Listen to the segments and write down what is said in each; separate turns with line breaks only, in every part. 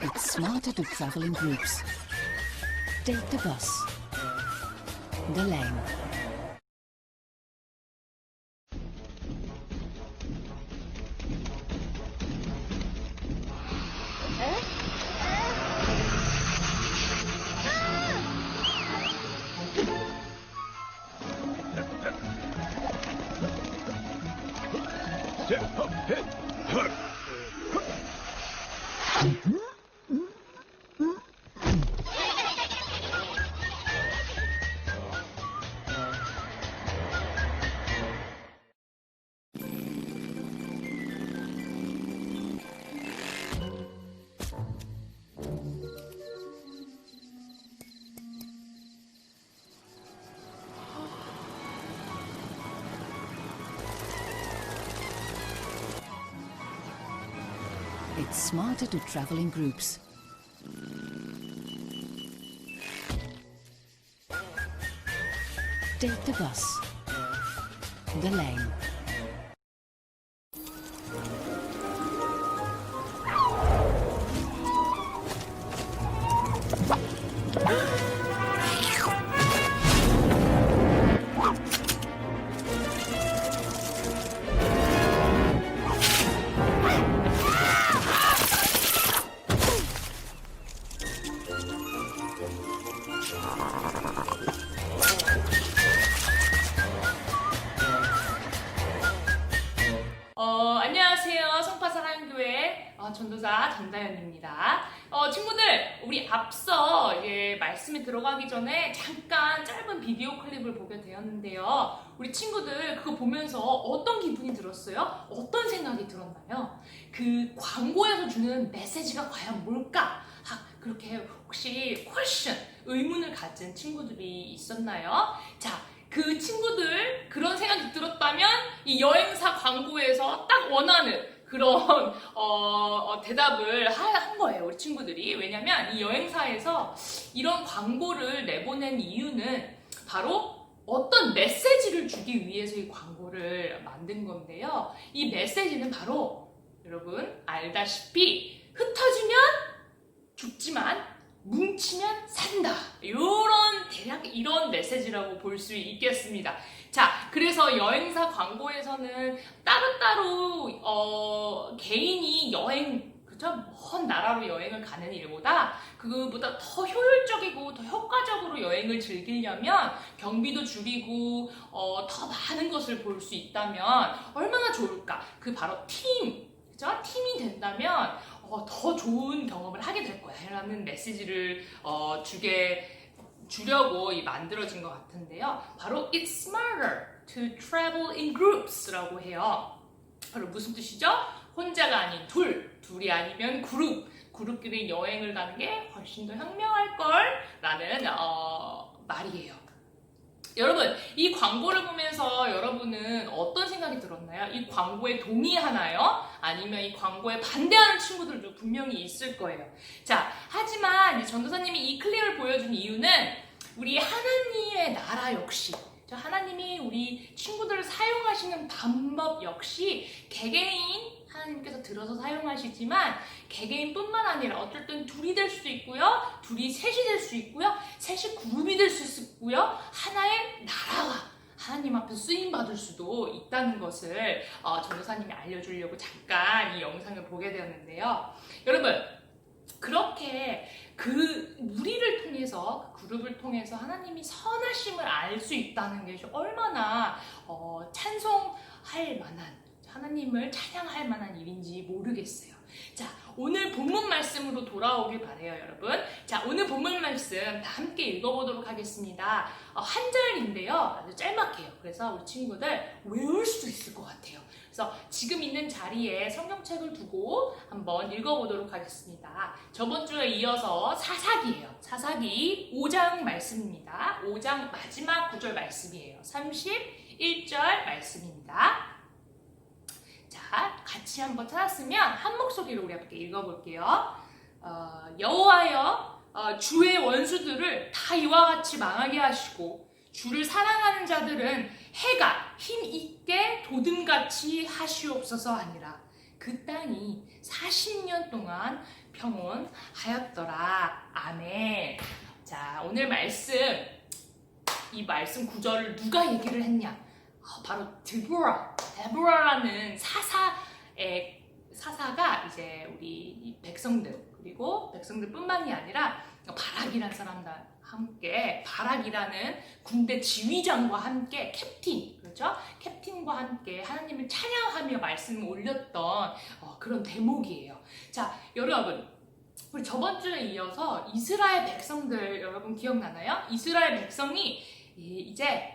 It's smarter to travel in groups. Take the bus. The lane. It's smarter to travel in groups. Take the bus. The lane.
안녕하세요. 성파사랑교회 전도사 전다연입니다. 친구들, 우리 앞서 말씀에 들어가기 전에 잠깐 짧은 비디오 클립을 보게 되었는데요. 우리 친구들 그거 보면서 어떤 기분이 들었어요? 어떤 생각이 들었나요? 그 광고에서 주는 메시지가 과연 뭘까? 그렇게 혹시 퀘스천, 의문을 가진 친구들이 있었나요? 자, 그 친구들 그런 생각이 들었다면 이 여행사 광고에서 딱 원하는 그런 대답을 한 거예요, 우리 친구들이. 왜냐면 이 여행사에서 이런 광고를 내보낸 이유는 바로 어떤 메시지를 주기 위해서 이 광고를 만든 건데요. 이 메시지는 바로 여러분 알다시피 흩어지면 죽지만 뭉치면 산다. 대략 이런 메시지라고 볼 수 있겠습니다. 자, 그래서 여행사 광고에서는 따로따로 개인이 그죠? 먼 나라로 여행을 가는 일보다 그거보다 더 효율적이고 더 효과적으로 여행을 즐기려면 경비도 줄이고 더 많은 것을 볼 수 있다면 얼마나 좋을까? 그 바로 그죠? 팀이 된다면 더 좋은 경험을 하게 될 거야 라는 메시지를 주려고 만들어진 것 같은데요. 바로 It's smarter to travel in groups 라고 해요. 바로 무슨 뜻이죠? 혼자가 아닌 둘이 아니면 그룹끼리 여행을 가는 게 훨씬 더 현명할 걸 라는 말이에요. 여러분, 이 광고를 보면서 여러분은 어떤 생각이 들었나요? 이 광고에 동의하나요? 아니면 이 광고에 반대하는 친구들도 분명히 있을 거예요. 자, 하지만 전도사님이 이 클립을 보여준 이유는 우리 하나님의 나라 역시, 하나님이 우리 친구들을 사용하시는 방법 역시 개개인 하나님께서 들어서 사용하시지만 개개인뿐만 아니라 어쩔 땐 둘이 될 수도 있고요, 둘이 셋이 될 수 있고요, 셋이 그룹이 될 수 있고요, 하나의 나라가 하나님 앞에 쓰임받을 수도 있다는 것을 전도사님이 알려주려고 잠깐 이 영상을 보게 되었는데요. 여러분, 그렇게 그 무리를 통해서, 그 그룹을 통해서 하나님이 선하심을 알 수 있다는 것이 얼마나 찬송할 만한, 하나님을 찬양할 만한 일인지 모르겠어요. 자, 오늘 본문 말씀으로 돌아오길 바래요, 여러분. 자, 오늘 본문 말씀 다 함께 읽어보도록 하겠습니다. 한 절인데요, 아주 짤막해요. 그래서 우리 친구들 외울 수도 있을 것 같아요. 그래서 지금 있는 자리에 성경책을 두고 한번 읽어보도록 하겠습니다. 저번 주에 이어서 사사기예요. 사사기 5장 말씀입니다. 5장 마지막 9절 말씀이에요. 31절 말씀입니다. 자, 같이 한번 찾았으면 한 목소리로 우리 함께 읽어볼게요. 여호와여, 주의 원수들을 다 이와 같이 망하게 하시고 주를 사랑하는 자들은 해가 힘있게 도든같이 하시옵소서 하니라. 그 땅이 40년 동안 평온하였더라. 아멘. 자, 오늘 말씀, 이 말씀 구절을 누가 얘기를 했냐? 바로 데보라라는 사사가 이제 우리 백성들, 그리고 백성들뿐만이 아니라 바락이라는 사람과 함께, 바락이라는 군대 지휘장과 함께 캡틴, 그렇죠? 캡틴과 함께 하나님을 찬양하며 말씀을 올렸던 그런 대목이에요. 자, 여러분, 우리 저번 주에 이어서 이스라엘 백성들 여러분 기억나나요? 이스라엘 백성이 이제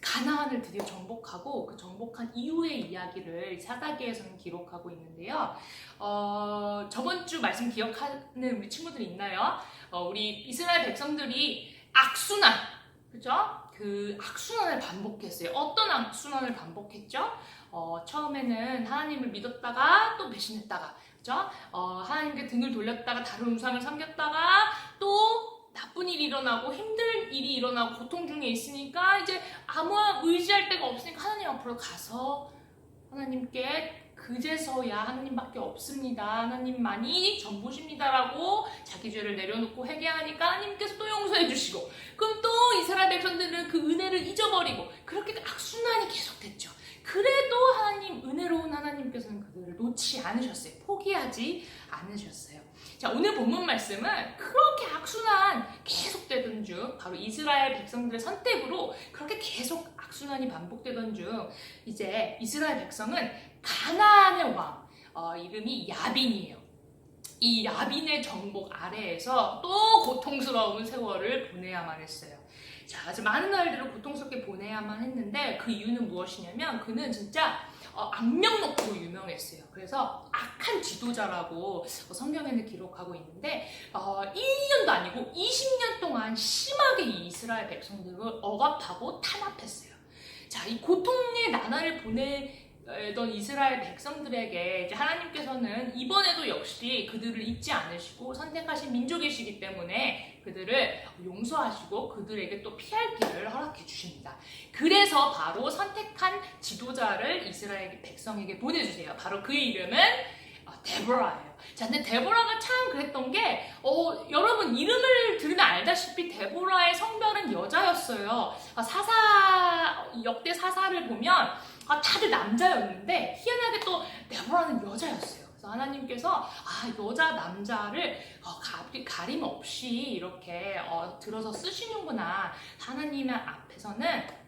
가나안을 드디어 정복하고 그 정복한 이후의 이야기를 사사기에서는 기록하고 있는데요. 저번 주 말씀 기억하는 우리 친구들 있나요? 우리 이스라엘 백성들이 악순환, 그죠? 그 악순환을 반복했어요. 어떤 악순환을 반복했죠? 처음에는 하나님을 믿었다가 또 배신했다가, 그죠? 하나님께 등을 돌렸다가 다른 우상을 섬겼다가 또 나쁜 일이 일어나고 힘든 일이 일어나고 고통 중에 있으니까 이제 아무 의지할 데가 없으니까 하나님 앞으로 가서 하나님께 그제서야 하나님밖에 없습니다. 하나님만이 전부십니다라고 자기 죄를 내려놓고 회개하니까 하나님께서 또 용서해 주시고, 그럼 또 이스라엘 백성들은 그 은혜를 잊어버리고 그렇게 악순환이 계속됐죠. 그래도 하나님, 은혜로운 하나님께서는 그들을 놓지 않으셨어요. 포기하지 않으셨어요. 자, 오늘 본문 말씀은 그렇게 악순환 계속되던 중, 바로 이스라엘 백성들의 선택으로 그렇게 계속 악순환이 반복되던 중, 이제 이스라엘 백성은 가나안의 왕, 이름이 야빈이에요. 이 야빈의 정복 아래에서 또 고통스러운 세월을 보내야만 했어요. 자, 아주 많은 날들을 고통스럽게 보내야만 했는데 그 이유는 무엇이냐면 그는 진짜 악명높고 유명했어요. 그래서 악한 지도자라고 성경에는 기록하고 있는데 1년도 아니고 20년 동안 심하게 이 이스라엘 백성들을 억압하고 탄압했어요. 자, 이 고통의 나날을 보내던 이스라엘 백성들에게 이제 하나님께서는 이번에도 역시 그들을 잊지 않으시고 선택하신 민족이시기 때문에 그들을 용서하시고 그들에게 또 피할 길을 허락해 주십니다. 그래서 바로 선택한 지도자를 이스라엘 백성에게 보내주세요. 바로 그 이름은 데보라예요. 자, 근데 데보라가 참 그랬던 게 여러분 이름을 들으면 알다시피 데보라의 성별은 여자였어요. 역대 사사를 보면 다들 남자였는데 희한하게 또 데보라는 여자였어요. 그래서 하나님께서 여자 남자를 가림 없이 이렇게 들어서 쓰시는구나. 하나님 앞에서는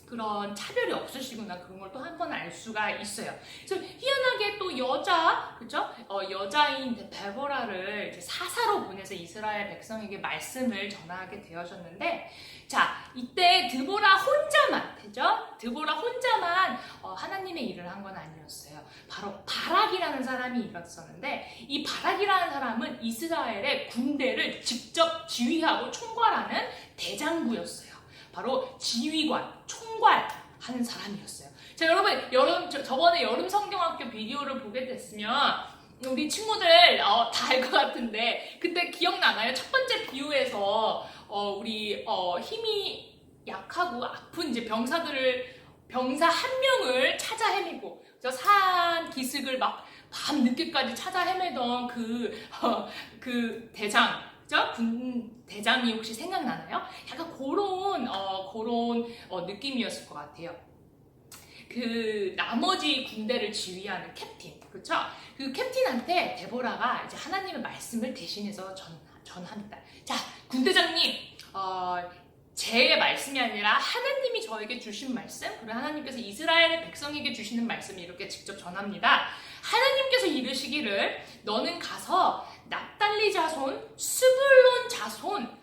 그런 차별이 없으시구나. 그런 걸 또 한 번 알 수가 있어요. 그래서 희한하게 또 여자, 그죠? 여자인 데보라를 이제 사사로 보내서 이스라엘 백성에게 말씀을 전하게 되어졌는데, 자, 이때 드보라 혼자만, 그죠? 드보라 혼자만 하나님의 일을 한 건 아니었어요. 바로 바락이라는 사람이 일었었는데, 이 바락이라는 사람은 이스라엘의 군대를 직접 지휘하고 총괄하는 대장부였어요. 바로 지휘관, 총괄하는 사람이었어요. 자, 여러분, 저번에 여름 성경학교 비디오를 보게 됐으면 우리 친구들 다 알 것 같은데 그때 기억나나요? 첫 번째 비유에서 우리 힘이 약하고 아픈 이제 병사 한 명을 찾아 헤매고 산 기슭을 막 밤 늦게까지 찾아 헤매던 그 대장, 군 대장이 혹시 생각나나요? 약간 그런 느낌이었을 것 같아요. 그 나머지 군대를 지휘하는 캡틴, 그렇죠? 그 캡틴한테 데보라가 이제 하나님의 말씀을 대신해서 전합니다. 자, 군대장님, 제 말씀이 아니라 하나님이 저에게 주신 말씀, 그리고 하나님께서 이스라엘 백성에게 주시는 말씀을 이렇게 직접 전합니다. 하나님께서 이르시기를 너는 가서 납달리 자손, 스불론 자손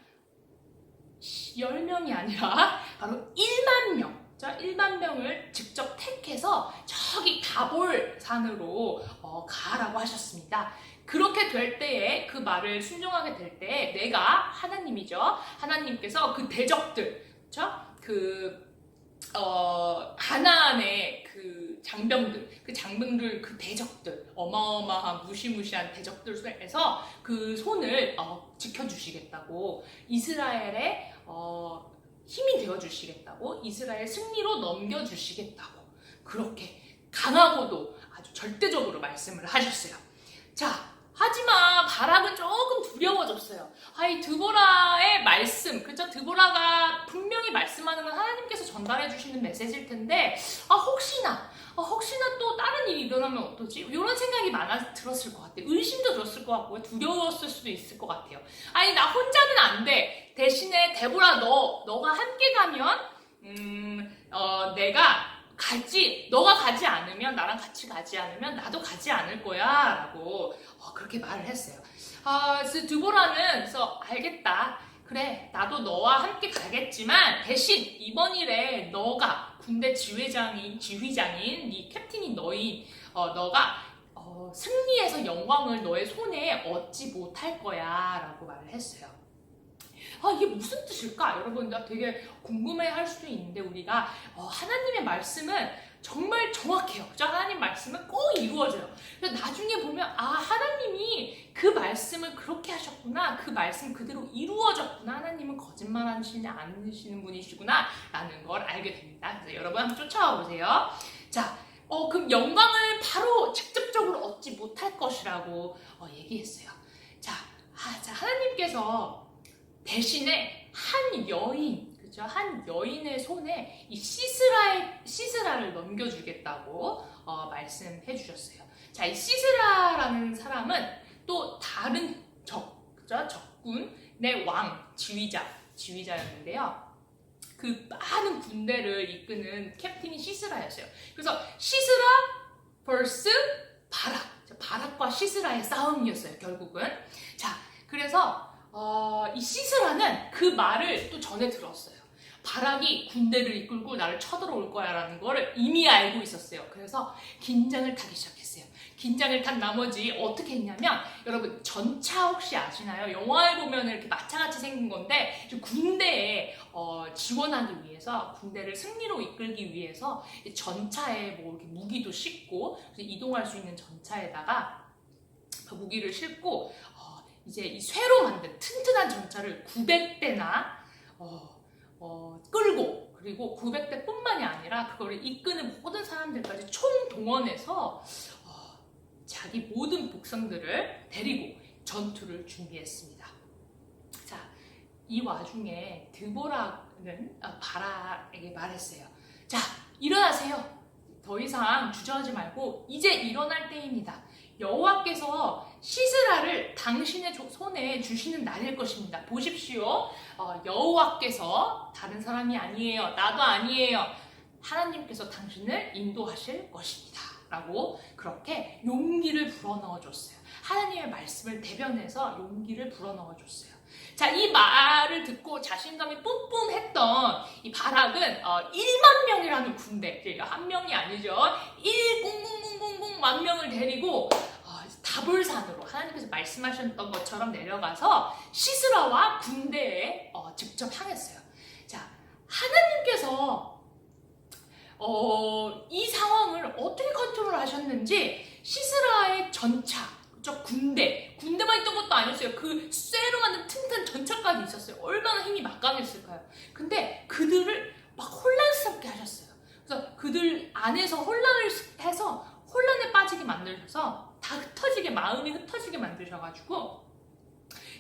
10명이 아니라 바로 1만 명, 1만 명을 직접 택해서 저기 다볼 산으로 가라고 하셨습니다. 그렇게 될 때에, 그 말을 순종하게 될 때에 내가 하나님이죠. 하나님께서 그 대적들, 가나안의 그 장병들, 그 대적들, 어마어마한 무시무시한 대적들 속에서 그 손을 지켜주시겠다고, 이스라엘의 힘이 되어주시겠다고, 이스라엘 승리로 넘겨주시겠다고, 그렇게 강하고도 아주 절대적으로 말씀을 하셨어요. 자, 하지만 바락은 조금 두려워졌어요. 이 드보라의 말씀, 그렇죠? 드보라가 분명히 말씀하는 건 하나님께서 전달해 주시는 메시지일 텐데, 혹시나 또 다른 일이 일어나면 어떠지? 이런 생각이 들었을 것 같아요. 의심도 들었을 것 같고요. 두려웠을 수도 있을 것 같아요. 나 혼자는 안 돼. 대신에 데보라 너가 함께 가면 내가 너가 가지 않으면, 나랑 같이 가지 않으면 나도 가지 않을 거야 라고 그렇게 말을 했어요. 그래서 드보라는 그래서 알겠다. 그래, 나도 너와 함께 가겠지만 대신 이번 일에 너가 군대 지휘장인 이 캡틴인 너가 승리해서 영광을 너의 손에 얻지 못할 거야 라고 말을 했어요. 이게 무슨 뜻일까? 여러분, 되게 궁금해할 수도 있는데 우리가 하나님의 말씀은 정말 정확해요. 그죠? 하나님 말씀은 꼭 이루어져요. 그래서 나중에 보면 하나님이 그 말씀을 그렇게 하셨구나. 그 말씀 그대로 이루어졌구나. 하나님은 거짓말하시지 않으시는 분이시구나 라는 걸 알게 됩니다. 그래서 여러분 한번 쫓아와 보세요. 자, 그럼 영광을 바로 직접적으로 얻지 못할 것이라고 얘기했어요. 자, 하나님께서 대신에 한 여인, 그죠? 한 여인의 손에 이 시스라를 넘겨주겠다고 말씀해 주셨어요. 자, 이 시스라라는 사람은 또 다른 적군의 지휘자였는데요. 그 많은 군대를 이끄는 캡틴이 시스라였어요. 그래서 시스라 vs 바락과 시스라의 싸움이었어요, 결국은. 자, 그래서 이 시스라는 그 말을 또 전에 들었어요. 바락이 군대를 이끌고 나를 쳐들어올 거야 라는 거를 이미 알고 있었어요. 그래서 긴장을 타기 시작했어요. 긴장을 탄 나머지 어떻게 했냐면, 여러분 전차 혹시 아시나요? 영화에 보면 이렇게 마차같이 생긴 건데, 군대에 지원하기 위해서, 군대를 승리로 이끌기 위해서 전차에 뭐 이렇게 무기도 싣고 이동할 수 있는 전차에다가 그 무기를 싣고 이제 이 쇠로 만든 튼튼한 전차를 900대나 끌고, 그리고 900대뿐만이 아니라 그거를 이끄는 모든 사람들까지 총동원해서 자기 모든 복성들을 데리고 전투를 준비했습니다. 자, 이 와중에 드보라는 바락에게 말했어요. 자, 일어나세요. 더 이상 주저하지 말고 이제 일어날 때입니다. 여호와께서 시스라를 당신의 손에 주시는 날일 것입니다. 보십시오. 여호와께서 다른 사람이 아니에요. 나도 아니에요. 하나님께서 당신을 인도하실 것입니다. 라고 그렇게 용기를 불어넣어 줬어요. 하나님의 말씀을 대변해서 용기를 불어넣어 줬어요. 자, 이 말을 듣고 자신감이 뿜뿜했던 이 바락은 1만 명이라는 군대, 한 명이 아니죠. 1,000,000만 명을 데리고 다볼산으로 하나님께서 말씀하셨던 것처럼 내려가서 시스라와 군대에 직접 향했어요. 자, 하나님께서 이 상황을 어떻게 컨트롤 하셨는지, 시스라의 전차, 군대만 있던 것도 아니었어요. 그 쇠로 만든 튼튼한 전차까지 있었어요. 얼마나 힘이 막강했을까요? 근데 그들을 막 혼란스럽게 하셨어요. 그래서 그들 안에서 혼란을 해서 혼란에 빠지게 만들셔서 마음이 흩어지게 만드셔가지고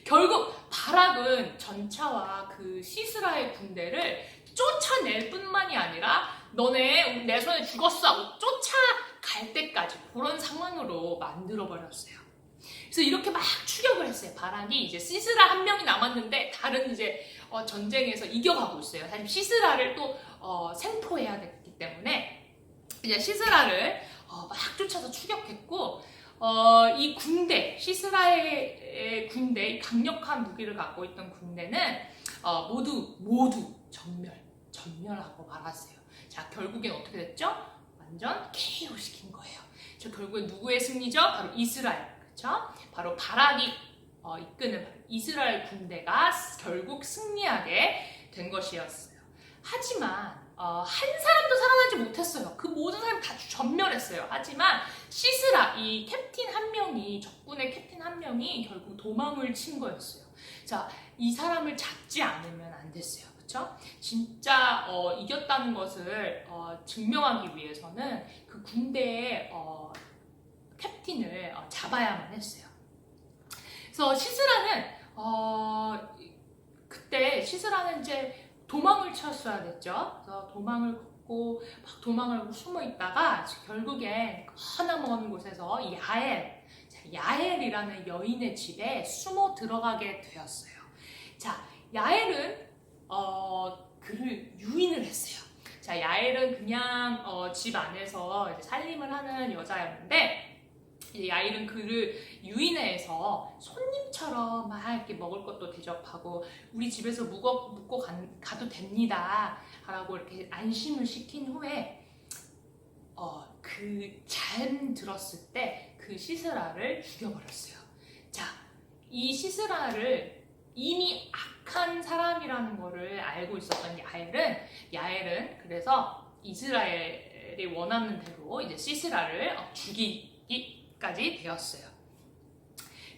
결국 바락은 전차와 그 시스라의 군대를 쫓아낼 뿐만이 아니라 너네 내 손에 죽었어 하고 쫓아갈 때까지 그런 상황으로 만들어버렸어요. 그래서 이렇게 막 추격을 했어요. 바락이 이제 시스라 한 명이 남았는데 다른 이제 전쟁에서 이겨가고 있어요. 사실 시스라를 또 생포해야 됐기 때문에 이제 시스라를 막 쫓아서 추격했고, 이 군대, 시스라의 군대, 강력한 무기를 갖고 있던 군대는 모두 전멸하고 말았어요. 자, 결국엔 어떻게 됐죠? 완전 KO 시킨 거예요. 저 결국엔 누구의 승리죠? 바로 이스라엘, 그렇죠? 바로 바락이 이끄는 이스라엘 군대가 결국 승리하게 된 것이었어요. 하지만 한 사람도 살아나지 못했어요. 그 모든 사람이 다 전멸했어요. 하지만 시스라, 이 캡틴 한 명이, 적군의 캡틴 한 명이 결국 도망을 친 거였어요. 자, 이 사람을 잡지 않으면 안 됐어요. 그렇죠? 진짜 이겼다는 것을 증명하기 위해서는 그 군대의 캡틴을 잡아야만 했어요. 그래서 시스라는 그때 시스라는 이제 도망을 쳤어야 됐죠. 그래서 도망을 걷고 막 도망을 숨어 있다가 결국엔 허나먼 곳에서 야엘이라는 여인의 집에 숨어 들어가게 되었어요. 자, 야엘은 그를 유인을 했어요. 자, 야엘은 그냥 집 안에서 이제 살림을 하는 여자였는데 이제 야엘은 그를 유인해서 손님처럼 막 이렇게 먹을 것도 대접하고 우리 집에서 묵고 가도 됩니다 라고 이렇게 안심을 시킨 후에 그 잠 들었을 때 그 시스라를 죽여버렸어요. 자, 이 시스라를 이미 악한 사람이라는 거를 알고 있었던 야엘은 그래서 이스라엘이 원하는 대로 이제 시스라를 죽이기까지 되었어요.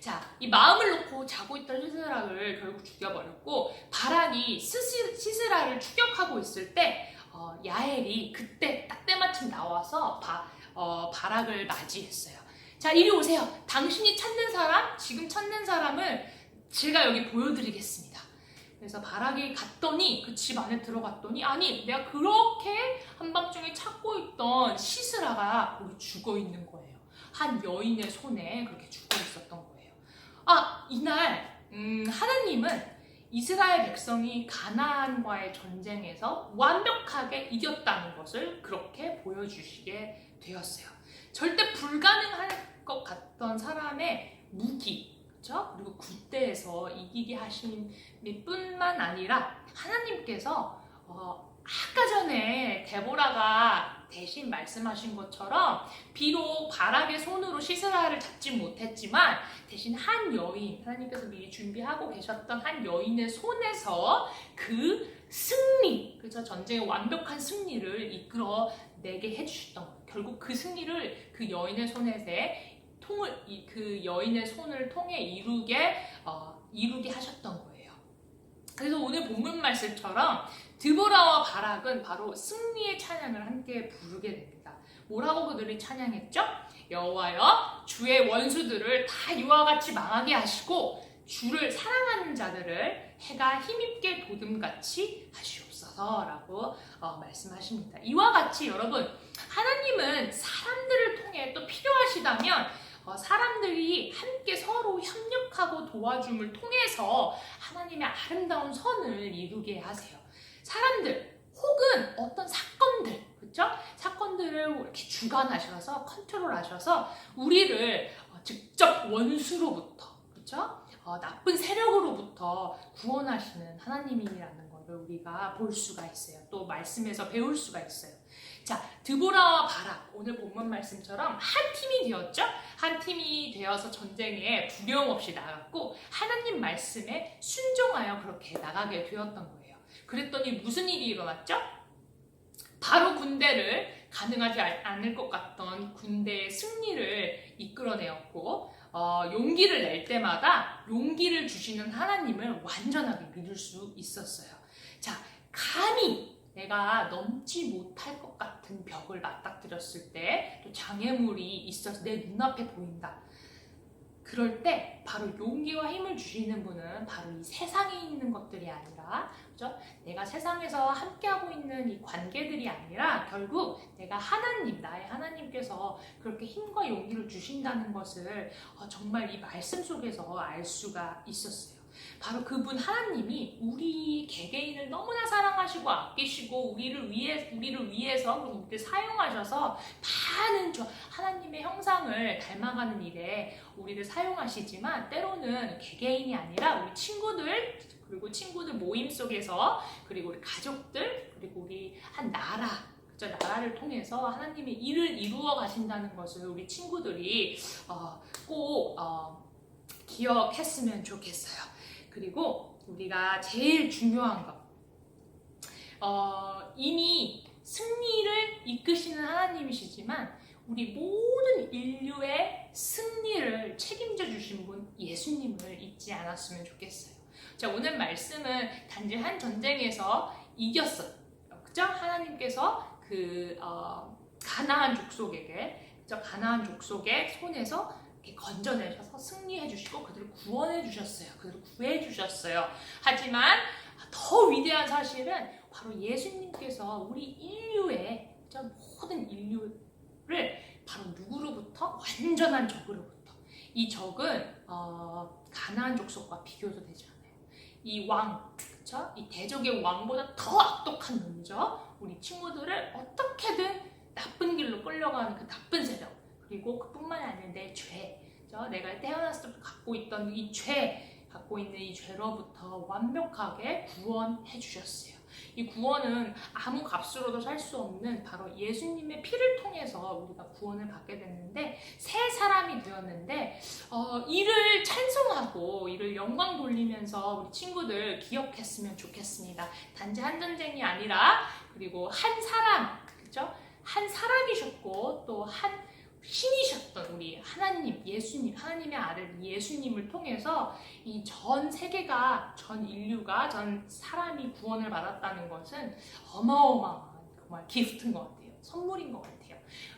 자, 이 마음을 놓고 자고 있던 시스라를 결국 죽여버렸고 바락이 시스라를 추격하고 있을 때 야엘이 그때 딱 때마침 나와서 바락을 맞이했어요. 자, 이리 오세요. 당신이 찾는 사람, 지금 찾는 사람을 제가 여기 보여드리겠습니다. 그래서 바락이 갔더니 그 집 안에 들어갔더니 아니 내가 그렇게 한밤중에 찾고 있던 시스라가 거기 죽어 있는 거예요. 한 여인의 손에 그렇게 죽어 있었던 거예요. 이날 하나님은 이스라엘 백성이 가나안과의 전쟁에서 완벽하게 이겼다는 것을 그렇게 보여주시게 되었어요. 절대 불가능할 것 같던 사람의 무기, 그렇죠? 그리고 굿대에서 이기게 하심이 뿐만 아니라 하나님께서 아까 전에 데보라가 대신 말씀하신 것처럼 비록 바락의 손으로 시스라를 잡지 못했지만 대신 한 여인, 하나님께서 미리 준비하고 계셨던 한 여인의 손에서 그 승리, 그렇죠? 전쟁의 완벽한 승리를 이끌어내게 해주셨던 거예요. 결국 그 승리를 그 여인의 여인의 손을 통해 이루게 하셨던 거예요. 그래서 오늘 본문 말씀처럼 드보라와 바락은 바로 승리의 찬양을 함께 부르게 됩니다. 뭐라고 그들이 찬양했죠? 여호와여, 주의 원수들을 다 이와 같이 망하게 하시고 주를 사랑하는 자들을 해가 힘있게 보듬같이 하시옵소서라고 말씀하십니다. 이와 같이 여러분, 하나님은 사람들을 통해 또 필요하시다면 사람들이 함께 서로 협력하고 도와줌을 통해서 하나님의 아름다운 선을 이루게 하세요. 사람들 혹은 어떤 사건들, 그렇죠? 사건들을 이렇게 주관하셔서 컨트롤하셔서 우리를 직접 원수로부터, 그렇죠? 나쁜 세력으로부터 구원하시는 하나님이라는 것을 우리가 볼 수가 있어요. 또 말씀에서 배울 수가 있어요. 자, 드보라와 바락, 오늘 본문 말씀처럼 한 팀이 되었죠? 한 팀이 되어서 전쟁에 두려움 없이 나갔고 하나님 말씀에 순종하여 그렇게 나가게 되었던 거예요. 그랬더니 무슨 일이 일어났죠? 바로 군대를 가능하지 않을 것 같던 군대의 승리를 이끌어내었고 용기를 낼 때마다 용기를 주시는 하나님을 완전하게 믿을 수 있었어요. 자, 감히 내가 넘지 못할 것 같은 벽을 맞닥뜨렸을 때 또 장애물이 있어서 내 눈앞에 보인다. 그럴 때 바로 용기와 힘을 주시는 분은 바로 이 세상에 있는 것들이 아니라, 그렇죠? 내가 세상에서 함께하고 있는 이 관계들이 아니라 결국 내가 하나님, 나의 하나님께서 그렇게 힘과 용기를 주신다는 것을 정말 이 말씀 속에서 알 수가 있었어요. 바로 그분 하나님이 우리 개개인을 너무나 사랑하시고 아끼시고 우리를 위해서 우리를 사용하셔서 많은 하나님의 형상을 닮아가는 일에 우리를 사용하시지만 때로는 개개인이 아니라 우리 친구들, 그리고 친구들 모임 속에서, 그리고 우리 가족들, 그리고 우리 한 나라, 나라를 통해서 하나님의 일을 이루어 가신다는 것을 우리 친구들이 꼭 기억했으면 좋겠어요. 그리고 우리가 제일 중요한 것, 이미 승리를 이끄시는 하나님이시지만 우리 모든 인류의 승리를 책임져 주신 분 예수님을 잊지 않았으면 좋겠어요. 자, 오늘 말씀은 단지 한 전쟁에서 이겼어요. 그죠? 하나님께서 가나안 족속에게, 가나안 족속의 손에서 이렇게 건져내셔서 승리해 주시고 그들을 구원해 주셨어요. 그들을 구해 주셨어요. 하지만 더 위대한 사실은 바로 예수님께서 우리 인류의 모든 인류를 바로 누구로부터? 완전한 적으로부터. 이 적은 가나안 족속과 비교도 되지 않아요. 이 왕, 그쵸? 이 대적의 왕보다 더 악독한 놈이죠. 우리 친구들을 어떻게든 나쁜 길로 끌려가는 그 나쁜 세력. 그리고 그뿐만이 아니라 내 죄. 그쵸? 내가 태어났을 때 갖고 있던 이 죄, 갖고 있는 이 죄로부터 완벽하게 구원해 주셨어요. 이 구원은 아무 값으로도 살 수 없는 바로 예수님의 피를 통해서 우리가 구원을 받게 됐는데 새 사람이 되었는데 이를 찬송하고 이를 영광 돌리면서 우리 친구들 기억했으면 좋겠습니다. 단지 한 전쟁이 아니라 그리고 한 사람, 그죠? 한 사람이셨고 또 한 신이셨던 우리 하나님, 예수님, 하나님의 아들 예수님을 통해서 이 전 세계가, 전 인류가, 전 사람이 구원을 받았다는 것은 어마어마한 정말 기프트인 것 같아요. 선물인 것 같아요.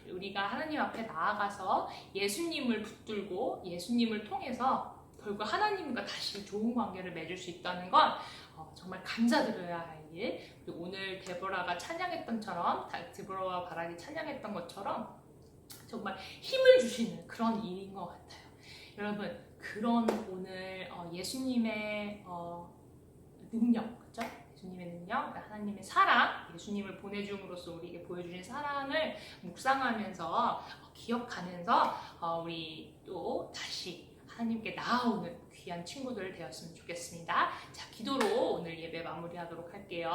우리가 하나님 앞에 나아가서 예수님을 붙들고 예수님을 통해서 결국 하나님과 다시 좋은 관계를 맺을 수 있다는 건 정말 감사드려야 할 일. 그리고 오늘 데보라가 찬양했던처럼, 데보라와 바락이 찬양했던 것처럼 정말 힘을 주시는 그런 일인 것 같아요. 여러분, 그런 오늘 예수님의 능력, 그렇죠? 예수님의 능력, 하나님의 사랑, 예수님을 보내줌으로써 우리에게 보여주신 사랑을 묵상하면서 기억하면서 우리 또 다시 하나님께 나아오는 귀한 친구들 되었으면 좋겠습니다. 자, 기도로 오늘 예배 마무리하도록 할게요.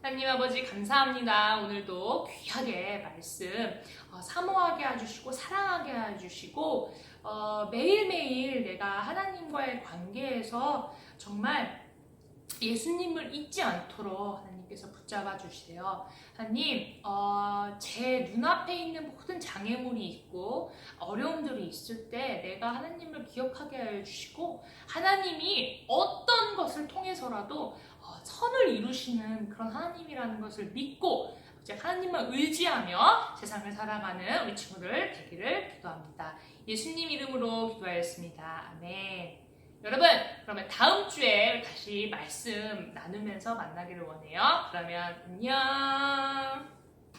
하나님 아버지 감사합니다. 오늘도 귀하게 말씀 사모하게 해주시고 사랑하게 해주시고 매일매일 내가 하나님과의 관계에서 정말 예수님을 잊지 않도록 하나님께서 붙잡아 주세요. 하나님, 제 눈앞에 있는 모든 장애물이 있고 어려움들이 있을 때 내가 하나님을 기억하게 해주시고 하나님이 어떤 것을 통해서라도 선을 이루시는 그런 하나님이라는 것을 믿고 하나님만 의지하며 세상을 살아가는 우리 친구들 되기를 기도합니다. 예수님 이름으로 기도하였습니다. 아멘. 여러분, 그러면 다음 주에 다시 말씀 나누면서 만나기를 원해요. 그러면 안녕.